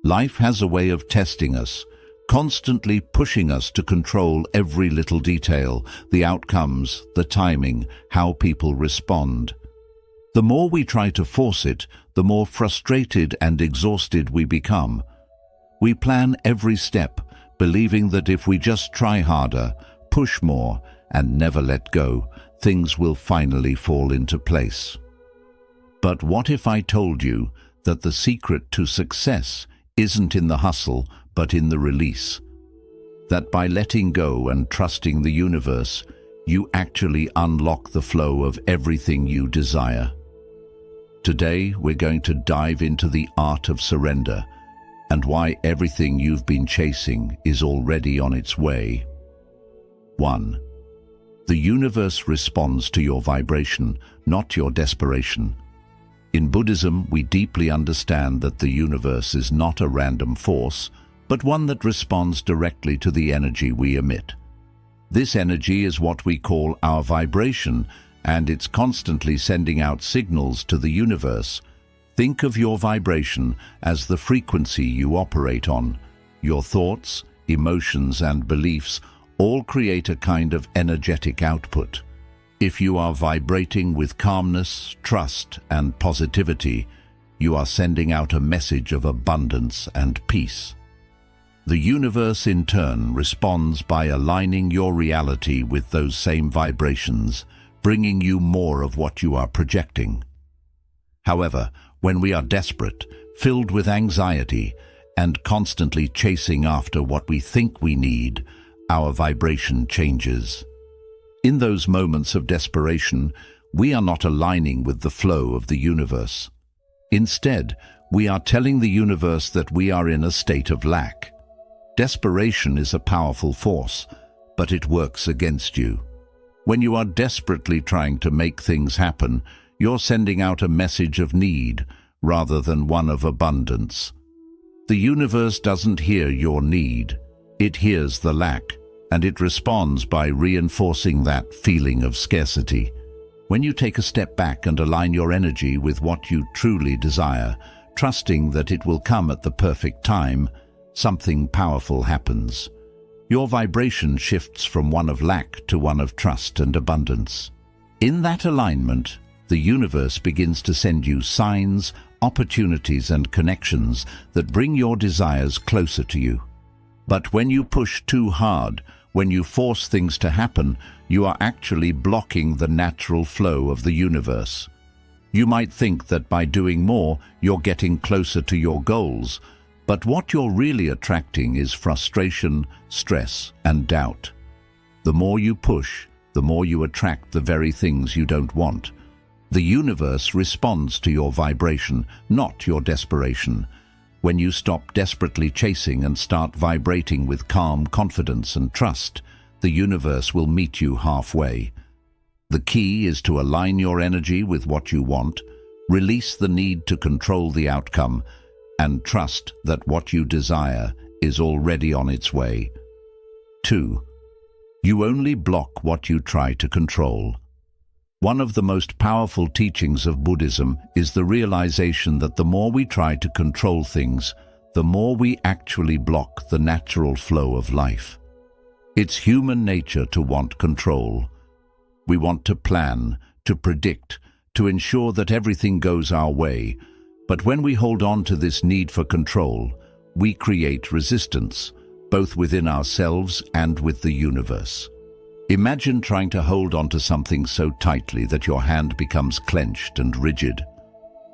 Life has a way of testing us, constantly pushing us to control every little detail, the outcomes, the timing, how people respond. The more we try to force it, the more frustrated and exhausted we become. We plan every step, believing that if we just try harder, push more, and never let go, things will finally fall into place. But what if I told you that the secret to success isn't in the hustle, but in the release? That by letting go and trusting the universe, you actually unlock the flow of everything you desire. Today, we're going to dive into the art of surrender and why everything you've been chasing is already on its way. 1. The universe responds to your vibration, not your desperation. In Buddhism, we deeply understand that the universe is not a random force, but one that responds directly to the energy we emit. This energy is what we call our vibration, and it's constantly sending out signals to the universe. Think of your vibration as the frequency you operate on. Your thoughts, emotions, and beliefs all create a kind of energetic output. If you are vibrating with calmness, trust, and positivity, you are sending out a message of abundance and peace. The universe, in turn, responds by aligning your reality with those same vibrations, bringing you more of what you are projecting. However, when we are desperate, filled with anxiety, and constantly chasing after what we think we need, our vibration changes. In those moments of desperation, we are not aligning with the flow of the universe. Instead, we are telling the universe that we are in a state of lack. Desperation is a powerful force, but it works against you. When you are desperately trying to make things happen, you're sending out a message of need rather than one of abundance. The universe doesn't hear your need, it hears the lack, and it responds by reinforcing that feeling of scarcity. When you take a step back and align your energy with what you truly desire, trusting that it will come at the perfect time, something powerful happens. Your vibration shifts from one of lack to one of trust and abundance. In that alignment, the universe begins to send you signs, opportunities, and connections that bring your desires closer to you. But when you push too hard, when you force things to happen, you are actually blocking the natural flow of the universe. You might think that by doing more, you're getting closer to your goals, but what you're really attracting is frustration, stress, and doubt. The more you push, the more you attract the very things you don't want. The universe responds to your vibration, not your desperation. When you stop desperately chasing and start vibrating with calm confidence and trust, the universe will meet you halfway. The key is to align your energy with what you want, release the need to control the outcome, and trust that what you desire is already on its way. 2. You only block what you try to control. One of the most powerful teachings of Buddhism is the realization that the more we try to control things, the more we actually block the natural flow of life. It's human nature to want control. We want to plan, to predict, to ensure that everything goes our way. But when we hold on to this need for control, we create resistance, both within ourselves and with the universe. Imagine trying to hold on to something so tightly that your hand becomes clenched and rigid.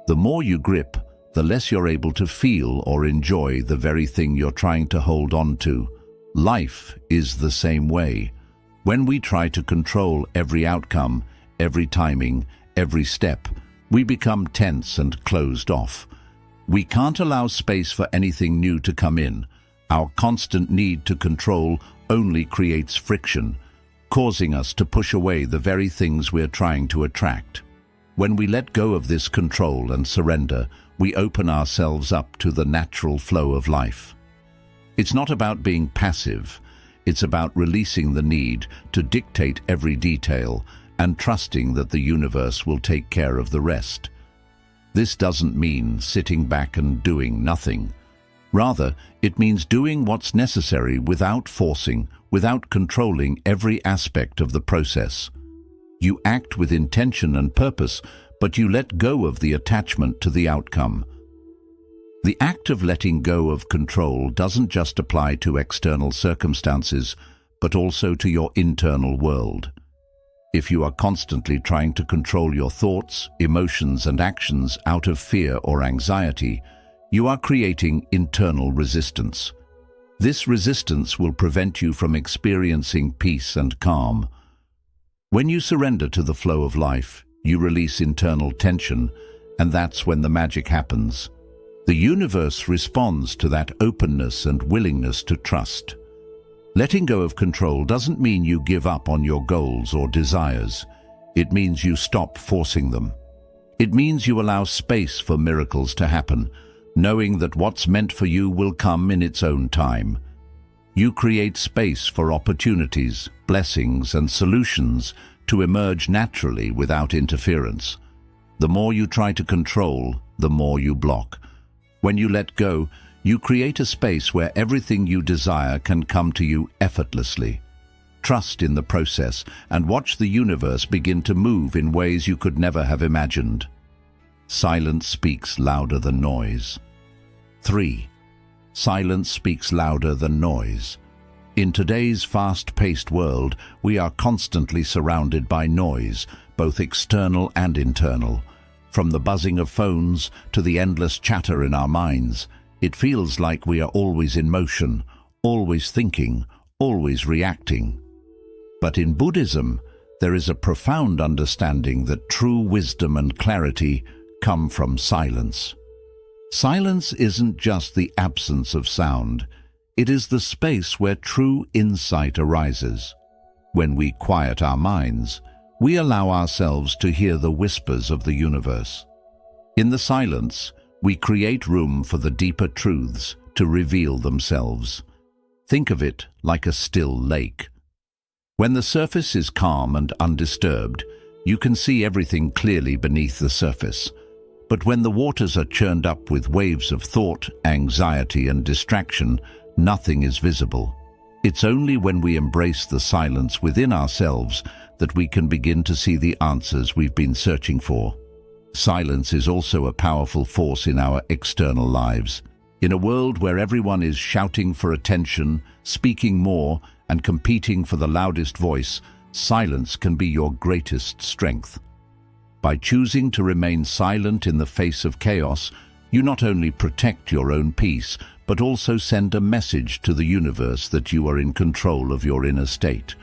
The more you grip, the less you're able to feel or enjoy the very thing you're trying to hold on to. Life is the same way. When we try to control every outcome, every timing, every step, we become tense and closed off. We can't allow space for anything new to come in. Our constant need to control only creates friction, causing us to push away the very things we're trying to attract. When we let go of this control and surrender, we open ourselves up to the natural flow of life. It's not about being passive. It's about releasing the need to dictate every detail and trusting that the universe will take care of the rest. This doesn't mean sitting back and doing nothing. Rather, it means doing what's necessary without forcing, without controlling every aspect of the process. You act with intention and purpose, but you let go of the attachment to the outcome. The act of letting go of control doesn't just apply to external circumstances, but also to your internal world. If you are constantly trying to control your thoughts, emotions, and actions out of fear or anxiety, you are creating internal resistance. This resistance will prevent you from experiencing peace and calm. When you surrender to the flow of life, you release internal tension, and that's when the magic happens. The universe responds to that openness and willingness to trust. Letting go of control doesn't mean you give up on your goals or desires. It means you stop forcing them. It means you allow space for miracles to happen, knowing that what's meant for you will come in its own time. You create space for opportunities, blessings, and solutions to emerge naturally without interference. The more you try to control, the more you block. When you let go, you create a space where everything you desire can come to you effortlessly. Trust in the process and watch the universe begin to move in ways you could never have imagined. Silence speaks louder than noise. 3. Silence speaks louder than noise. In today's fast-paced world, we are constantly surrounded by noise, both external and internal. From the buzzing of phones to the endless chatter in our minds, it feels like we are always in motion, always thinking, always reacting. But in Buddhism, there is a profound understanding that true wisdom and clarity come from silence. Silence isn't just the absence of sound. It is the space where true insight arises. When we quiet our minds, we allow ourselves to hear the whispers of the universe. In the silence, we create room for the deeper truths to reveal themselves. Think of it like a still lake. When the surface is calm and undisturbed, you can see everything clearly beneath the surface. But when the waters are churned up with waves of thought, anxiety, and distraction, nothing is visible. It's only when we embrace the silence within ourselves that we can begin to see the answers we've been searching for. Silence is also a powerful force in our external lives. In a world where everyone is shouting for attention, speaking more, and competing for the loudest voice, silence can be your greatest strength. By choosing to remain silent in the face of chaos, you not only protect your own peace, but also send a message to the universe that you are in control of your inner state.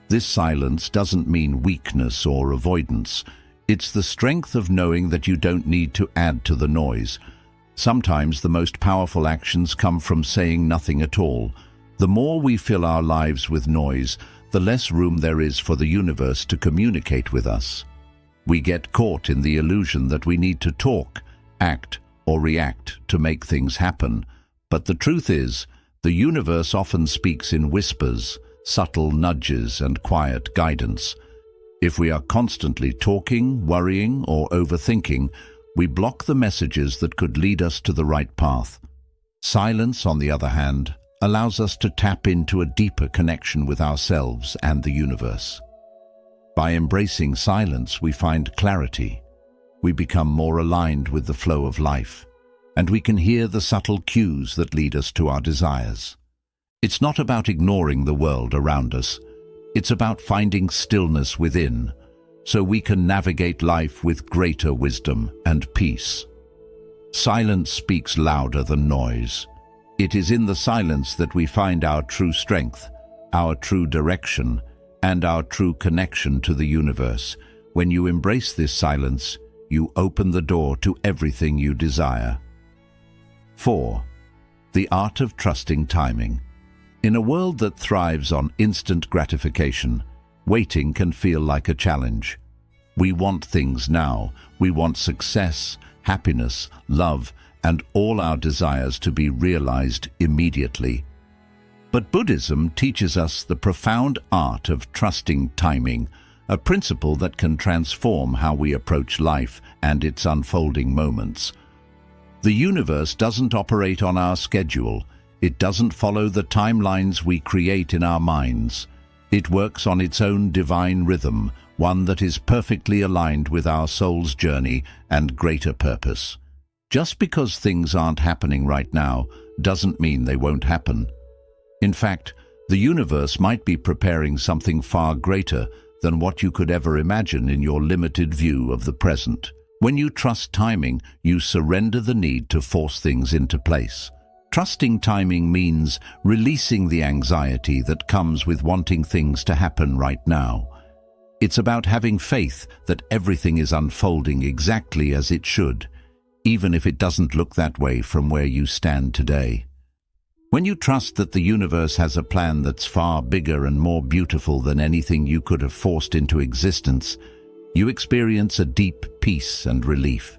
This silence doesn't mean weakness or avoidance. It's the strength of knowing that you don't need to add to the noise. Sometimes the most powerful actions come from saying nothing at all. The more we fill our lives with noise, the less room there is for the universe to communicate with us. We get caught in the illusion that we need to talk, act, or react to make things happen. But the truth is, the universe often speaks in whispers, subtle nudges, and quiet guidance. If we are constantly talking, worrying, or overthinking, we block the messages that could lead us to the right path. Silence, on the other hand, allows us to tap into a deeper connection with ourselves and the universe. By embracing silence, we find clarity. We become more aligned with the flow of life, and we can hear the subtle cues that lead us to our desires. It's not about ignoring the world around us. It's about finding stillness within, so we can navigate life with greater wisdom and peace. Silence speaks louder than noise. It is in the silence that we find our true strength, our true direction, and our true connection to the universe. When you embrace this silence, you open the door to everything you desire. 4. The art of trusting timing. In a world that thrives on instant gratification, waiting can feel like a challenge. We want things now. We want success, happiness, love, and all our desires to be realized immediately. But Buddhism teaches us the profound art of trusting timing, a principle that can transform how we approach life and its unfolding moments. The universe doesn't operate on our schedule. It doesn't follow the timelines we create in our minds. It works on its own divine rhythm, one that is perfectly aligned with our soul's journey and greater purpose. Just because things aren't happening right now doesn't mean they won't happen. In fact, the universe might be preparing something far greater than what you could ever imagine in your limited view of the present. When you trust timing, you surrender the need to force things into place. Trusting timing means releasing the anxiety that comes with wanting things to happen right now. It's about having faith that everything is unfolding exactly as it should, even if it doesn't look that way from where you stand today. When you trust that the universe has a plan that's far bigger and more beautiful than anything you could have forced into existence, you experience a deep peace and relief.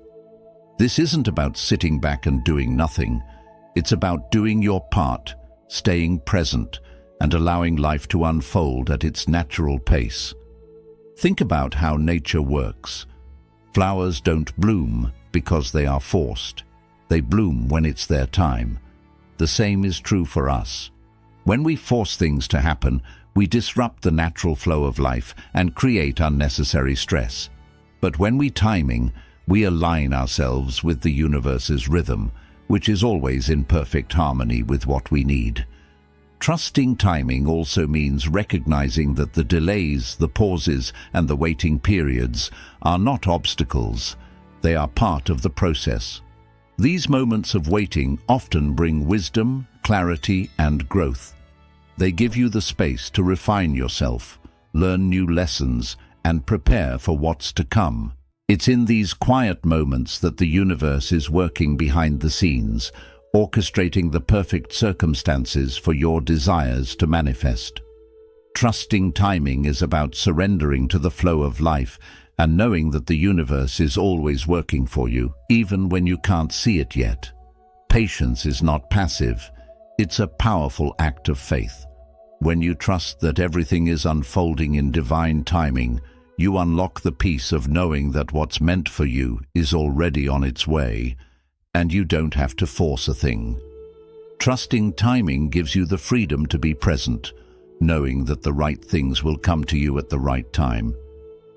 This isn't about sitting back and doing nothing. It's about doing your part, staying present, and allowing life to unfold at its natural pace. Think about how nature works. Flowers don't bloom because they are forced. They bloom when it's their time. The same is true for us. When we force things to happen, we disrupt the natural flow of life and create unnecessary stress. But when we timing, we align ourselves with the universe's rhythm, which is always in perfect harmony with what we need. Trusting timing also means recognizing that the delays, the pauses, and the waiting periods are not obstacles. They are part of the process. These moments of waiting often bring wisdom, clarity, and growth. They give you the space to refine yourself, learn new lessons, and prepare for what's to come. It's in these quiet moments that the universe is working behind the scenes, orchestrating the perfect circumstances for your desires to manifest. Trusting timing is about surrendering to the flow of life and knowing that the universe is always working for you, even when you can't see it yet. Patience is not passive. It's a powerful act of faith. When you trust that everything is unfolding in divine timing, you unlock the peace of knowing that what's meant for you is already on its way, and you don't have to force a thing. Trusting timing gives you the freedom to be present, knowing that the right things will come to you at the right time.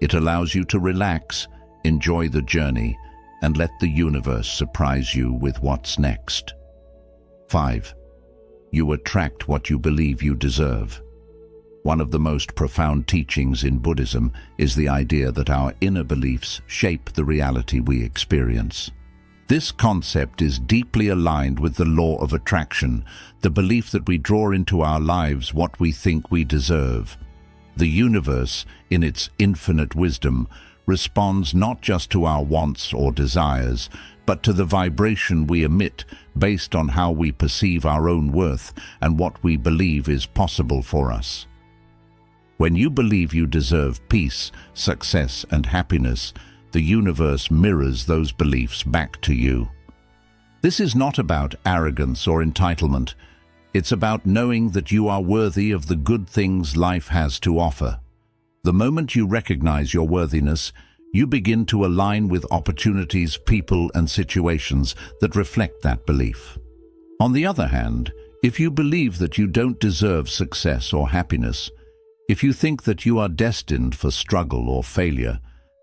It allows you to relax, enjoy the journey, and let the universe surprise you with what's next. 5. You attract what you believe you deserve. One of the most profound teachings in Buddhism is the idea that our inner beliefs shape the reality we experience. This concept is deeply aligned with the law of attraction, the belief that we draw into our lives what we think we deserve. The universe, in its infinite wisdom, responds not just to our wants or desires, but to the vibration we emit based on how we perceive our own worth and what we believe is possible for us. When you believe you deserve peace, success, and happiness, the universe mirrors those beliefs back to you. This is not about arrogance or entitlement. It's about knowing that you are worthy of the good things life has to offer. The moment you recognize your worthiness, you begin to align with opportunities, people, and situations that reflect that belief. On the other hand, if you believe that you don't deserve success or happiness, if you think that you are destined for struggle or failure,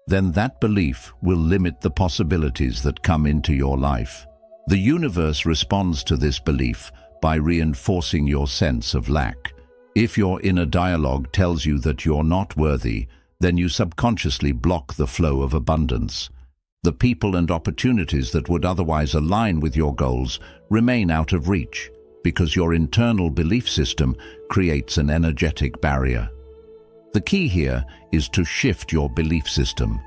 then that belief will limit the possibilities that come into your life. The universe responds to this belief by reinforcing your sense of lack. If your inner dialogue tells you that you're not worthy, then you subconsciously block the flow of abundance. The people and opportunities that would otherwise align with your goals remain out of reach because your internal belief system creates an energetic barrier. The key here is to shift your belief system.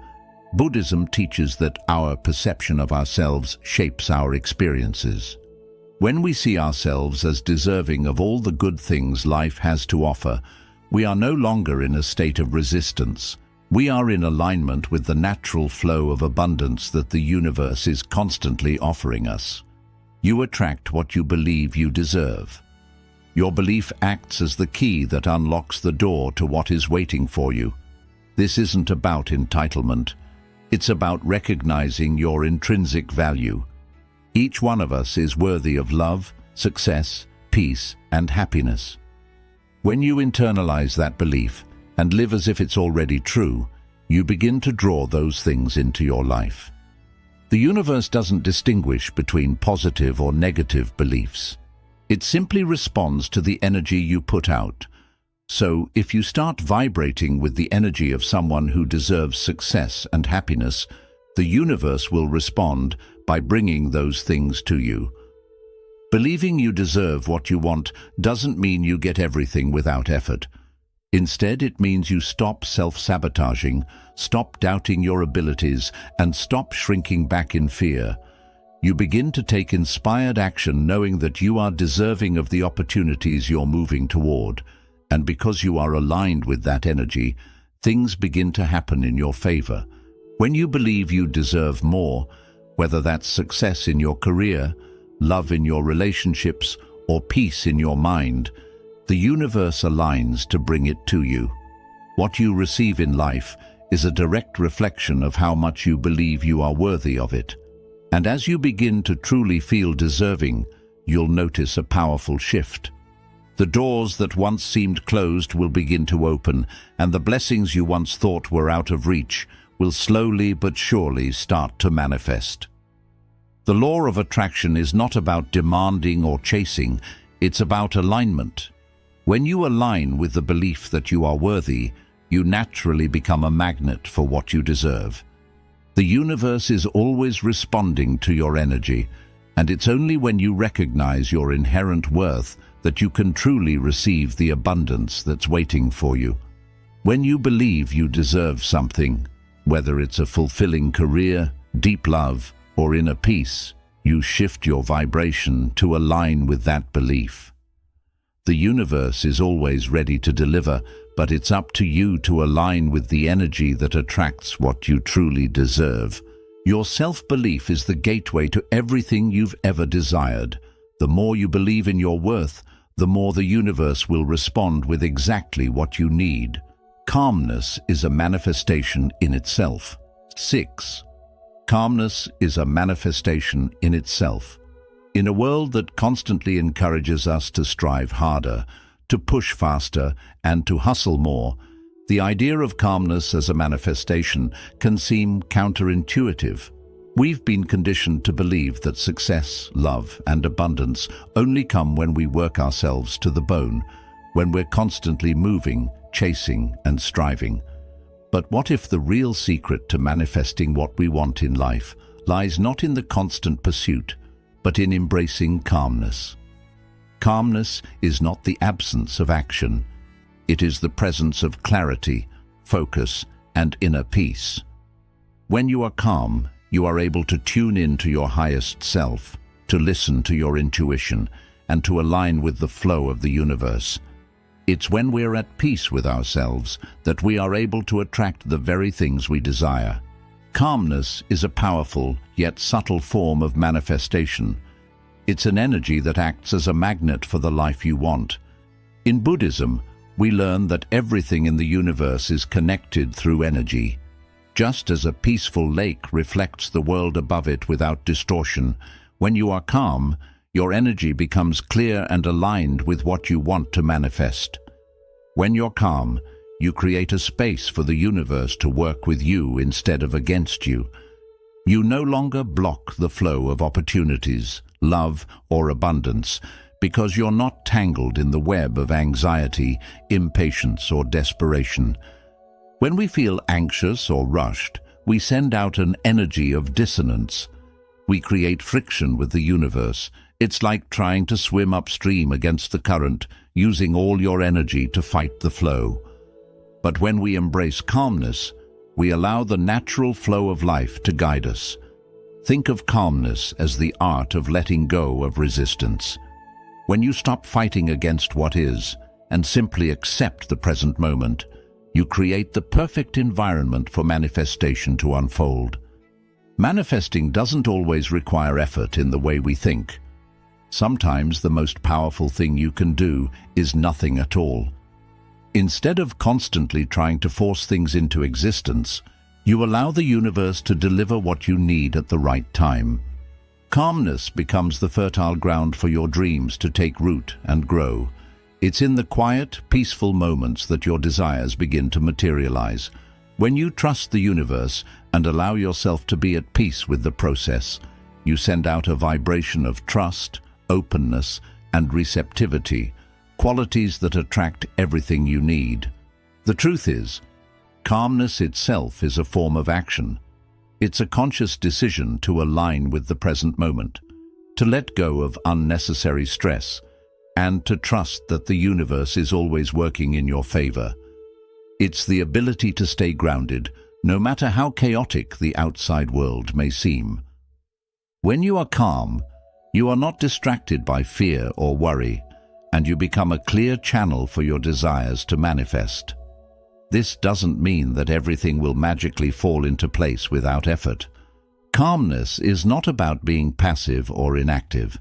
Buddhism teaches that our perception of ourselves shapes our experiences. When we see ourselves as deserving of all the good things life has to offer, we are no longer in a state of resistance. We are in alignment with the natural flow of abundance that the universe is constantly offering us. You attract what you believe you deserve. Your belief acts as the key that unlocks the door to what is waiting for you. This isn't about entitlement. It's about recognizing your intrinsic value. Each one of us is worthy of love, success, peace, and happiness. When you internalize that belief and live as if it's already true, you begin to draw those things into your life. The universe doesn't distinguish between positive or negative beliefs. It simply responds to the energy you put out. So, if you start vibrating with the energy of someone who deserves success and happiness, the universe will respond by bringing those things to you. Believing you deserve what you want doesn't mean you get everything without effort. Instead, it means you stop self-sabotaging, stop doubting your abilities, and stop shrinking back in fear. You begin to take inspired action knowing that you are deserving of the opportunities you're moving toward. And because you are aligned with that energy, things begin to happen in your favor. When you believe you deserve more, whether that's success in your career, love in your relationships, or peace in your mind, the universe aligns to bring it to you. What you receive in life is a direct reflection of how much you believe you are worthy of it. And as you begin to truly feel deserving, you'll notice a powerful shift. The doors that once seemed closed will begin to open, and the blessings you once thought were out of reach will slowly but surely start to manifest. The law of attraction is not about demanding or chasing, it's about alignment. When you align with the belief that you are worthy, you naturally become a magnet for what you deserve. The universe is always responding to your energy, and it's only when you recognize your inherent worth that you can truly receive the abundance that's waiting for you. When you believe you deserve something, whether it's a fulfilling career, deep love, or inner peace, you shift your vibration to align with that belief. The universe is always ready to deliver, but it's up to you to align with the energy that attracts what you truly deserve. Your self-belief is the gateway to everything you've ever desired. The more you believe in your worth, the more the universe will respond with exactly what you need. Calmness is a manifestation in itself. 6. Calmness is a manifestation in itself. In a world that constantly encourages us to strive harder, to push faster, and to hustle more, the idea of calmness as a manifestation can seem counterintuitive. We've been conditioned to believe that success, love, and abundance only come when we work ourselves to the bone, when we're constantly moving, chasing, and striving. But what if the real secret to manifesting what we want in life lies not in the constant pursuit, but in embracing calmness? Calmness is not the absence of action. It is the presence of clarity, focus, and inner peace. When you are calm, you are able to tune in to your highest self, to listen to your intuition, and to align with the flow of the universe. It's when we're at peace with ourselves that we are able to attract the very things we desire. Calmness is a powerful yet subtle form of manifestation. It's an energy that acts as a magnet for the life you want. In Buddhism, we learn that everything in the universe is connected through energy. Just as a peaceful lake reflects the world above it without distortion, when you are calm, your energy becomes clear and aligned with what you want to manifest. When you're calm, you create a space for the universe to work with you instead of against you. You no longer block the flow of opportunities, love, or abundance because you're not tangled in the web of anxiety, impatience, or desperation. When we feel anxious or rushed, we send out an energy of dissonance. We create friction with the universe. It's like trying to swim upstream against the current, using all your energy to fight the flow. But when we embrace calmness, we allow the natural flow of life to guide us. Think of calmness as the art of letting go of resistance. When you stop fighting against what is and simply accept the present moment, you create the perfect environment for manifestation to unfold. Manifesting doesn't always require effort in the way we think. Sometimes the most powerful thing you can do is nothing at all. Instead of constantly trying to force things into existence, you allow the universe to deliver what you need at the right time. Calmness becomes the fertile ground for your dreams to take root and grow. It's in the quiet, peaceful moments that your desires begin to materialize. When you trust the universe and allow yourself to be at peace with the process, you send out a vibration of trust, openness, and receptivity, qualities that attract everything you need. The truth is, calmness itself is a form of action. It's a conscious decision to align with the present moment, to let go of unnecessary stress, and to trust that the universe is always working in your favor. It's the ability to stay grounded, no matter how chaotic the outside world may seem. When you are calm, you are not distracted by fear or worry, and you become a clear channel for your desires to manifest. This doesn't mean that everything will magically fall into place without effort. Calmness is not about being passive or inactive.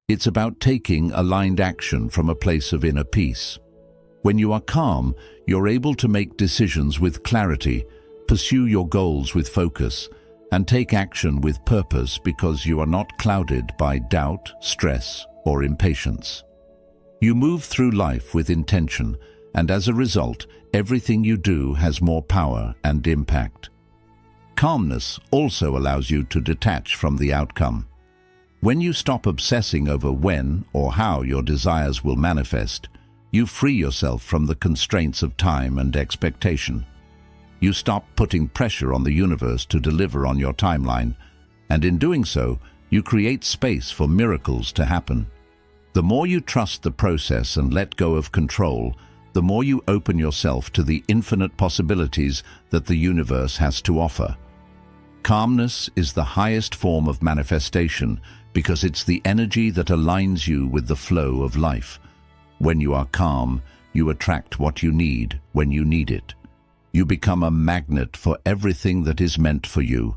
It's about taking aligned action from a place of inner peace. When you are calm, you're able to make decisions with clarity, pursue your goals with focus, and take action with purpose because you are not clouded by doubt, stress, or impatience. You move through life with intention, and as a result, everything you do has more power and impact. Calmness also allows you to detach from the outcome. When you stop obsessing over when or how your desires will manifest, you free yourself from the constraints of time and expectation. You stop putting pressure on the universe to deliver on your timeline, and in doing so, you create space for miracles to happen. The more you trust the process and let go of control, the more you open yourself to the infinite possibilities that the universe has to offer. Calmness is the highest form of manifestation because it's the energy that aligns you with the flow of life. When you are calm, you attract what you need when you need it. You become a magnet for everything that is meant for you.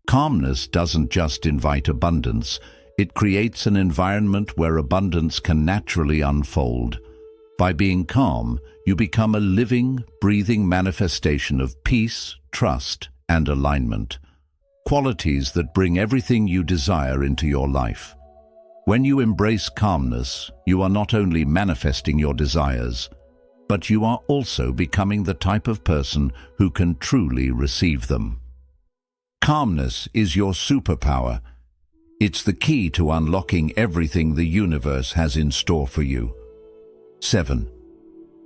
Calmness doesn't just invite abundance, it creates an environment where abundance can naturally unfold. By being calm, you become a living, breathing manifestation of peace, trust, and alignment. Qualities that bring everything you desire into your life. When you embrace calmness, you are not only manifesting your desires, but you are also becoming the type of person who can truly receive them. Calmness is your superpower. It's the key to unlocking everything the universe has in store for you. 7.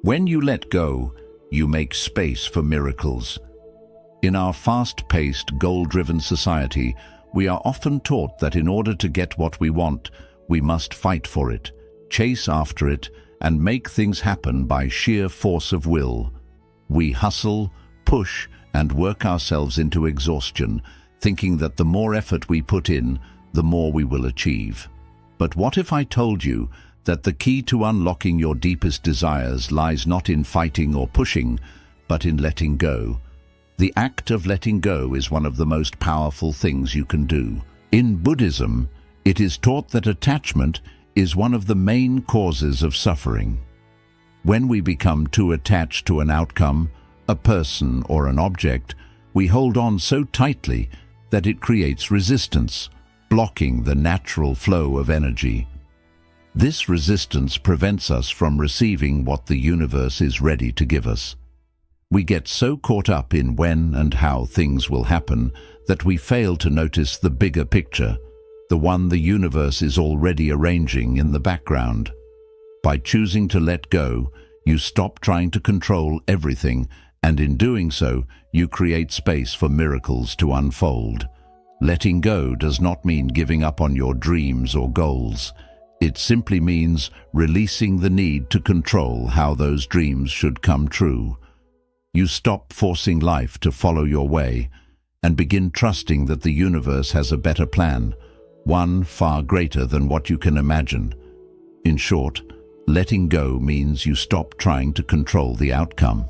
When you let go, you make space for miracles. In our fast-paced, goal-driven society, we are often taught that in order to get what we want, we must fight for it, chase after it, and make things happen by sheer force of will. We hustle, push, and work ourselves into exhaustion, thinking that the more effort we put in, the more we will achieve. But what if I told you that the key to unlocking your deepest desires lies not in fighting or pushing, but in letting go? The act of letting go is one of the most powerful things you can do. In Buddhism, it is taught that attachment is one of the main causes of suffering. When we become too attached to an outcome, a person or an object, we hold on so tightly that it creates resistance, blocking the natural flow of energy. This resistance prevents us from receiving what the universe is ready to give us. We get so caught up in when and how things will happen that we fail to notice the bigger picture, the one the universe is already arranging in the background. By choosing to let go, you stop trying to control everything, and in doing so, you create space for miracles to unfold. Letting go does not mean giving up on your dreams or goals. It simply means releasing the need to control how those dreams should come true. You stop forcing life to follow your way and begin trusting that the universe has a better plan, one far greater than what you can imagine. In short, letting go means you stop trying to control the outcome.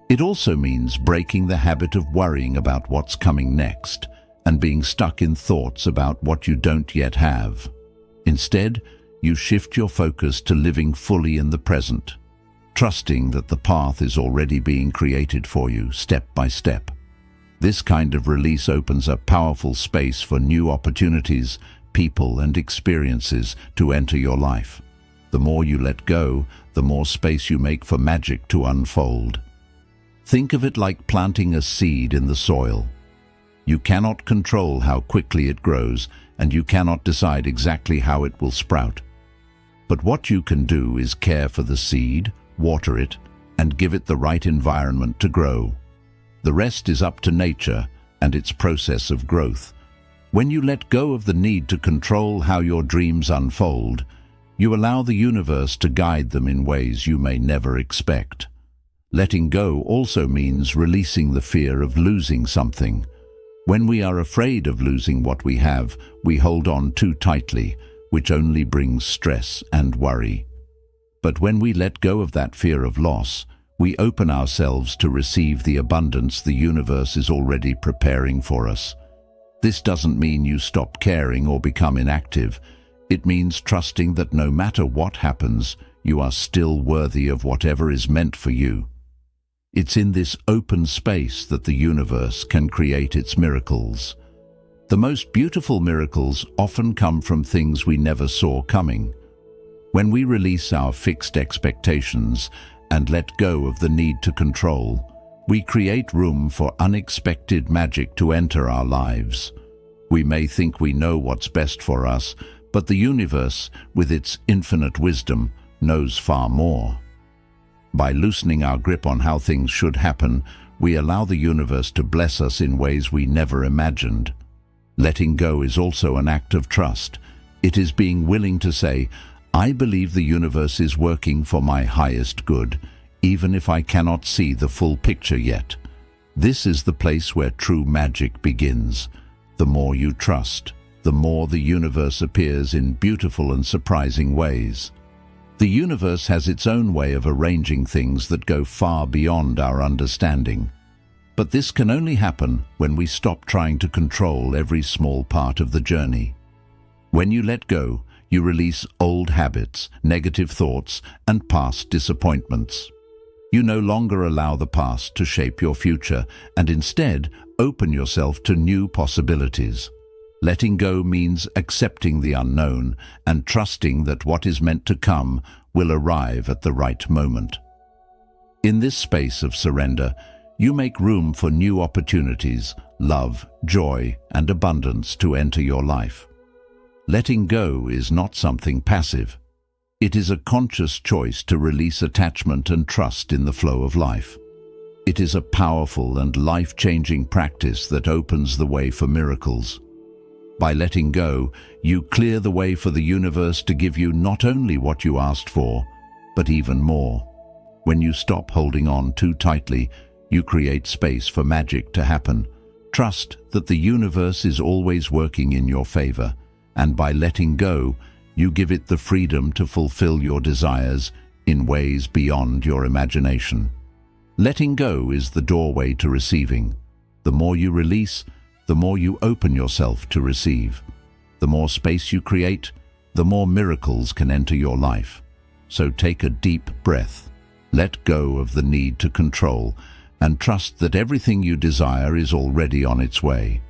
It also means breaking the habit of worrying about what's coming next and being stuck in thoughts about what you don't yet have. Instead, you shift your focus to living fully in the present, trusting that the path is already being created for you step by step. This kind of release opens up powerful space for new opportunities people, and experiences to enter your life. The more you let go, the more space you make for magic to unfold. Think of it like planting a seed in the soil. You cannot control how quickly it grows, and you cannot decide exactly how it will sprout. But what you can do is care for the seed, water it, and give it the right environment to grow. The rest is up to nature and its process of growth. When you let go of the need to control how your dreams unfold, you allow the universe to guide them in ways you may never expect. Letting go also means releasing the fear of losing something. When we are afraid of losing what we have, we hold on too tightly, which only brings stress and worry. But when we let go of that fear of loss, we open ourselves to receive the abundance the universe is already preparing for us. This doesn't mean you stop caring or become inactive. It means trusting that no matter what happens, you are still worthy of whatever is meant for you. It's in this open space that the universe can create its miracles. The most beautiful miracles often come from things we never saw coming. When we release our fixed expectations and let go of the need to control, we create room for unexpected magic to enter our lives. We may think we know what's best for us, but the universe, with its infinite wisdom, knows far more. By loosening our grip on how things should happen, we allow the universe to bless us in ways we never imagined. Letting go is also an act of trust. It is being willing to say, I believe the universe is working for my highest good, even if I cannot see the full picture yet. This is the place where true magic begins. The more you trust, the more the universe appears in beautiful and surprising ways. The universe has its own way of arranging things that go far beyond our understanding. But this can only happen when we stop trying to control every small part of the journey. When you let go, you release old habits, negative thoughts, and past disappointments. You no longer allow the past to shape your future, and instead open yourself to new possibilities. Letting go means accepting the unknown and trusting that what is meant to come will arrive at the right moment. In this space of surrender, you make room for new opportunities, love, joy, and abundance to enter your life. Letting go is not something passive. It is a conscious choice to release attachment and trust in the flow of life. It is a powerful and life-changing practice that opens the way for miracles. By letting go, you clear the way for the universe to give you not only what you asked for, but even more. When you stop holding on too tightly, you create space for magic to happen. Trust that the universe is always working in your favor, and by letting go, you give it the freedom to fulfill your desires in ways beyond your imagination. Letting go is the doorway to receiving. The more you release, the more you open yourself to receive. The more space you create, the more miracles can enter your life. So take a deep breath. Let go of the need to control and trust that everything you desire is already on its way.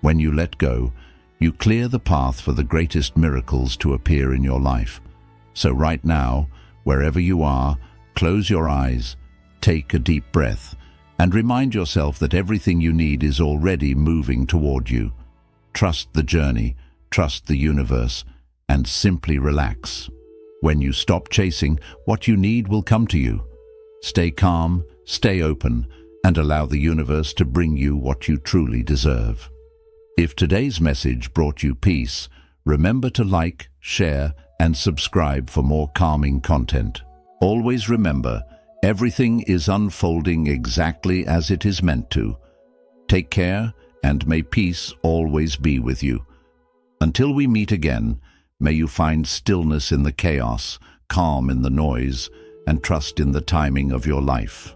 When you let go, you clear the path for the greatest miracles to appear in your life. So right now, wherever you are, close your eyes, take a deep breath, and remind yourself that everything you need is already moving toward you. Trust the journey, trust the universe, and simply relax. When you stop chasing, what you need will come to you. Stay calm, stay open, and allow the universe to bring you what you truly deserve. If today's message brought you peace, remember to like, share, and subscribe for more calming content. Always remember, everything is unfolding exactly as it is meant to. Take care, and may peace always be with you. Until we meet again, may you find stillness in the chaos, calm in the noise, and trust in the timing of your life.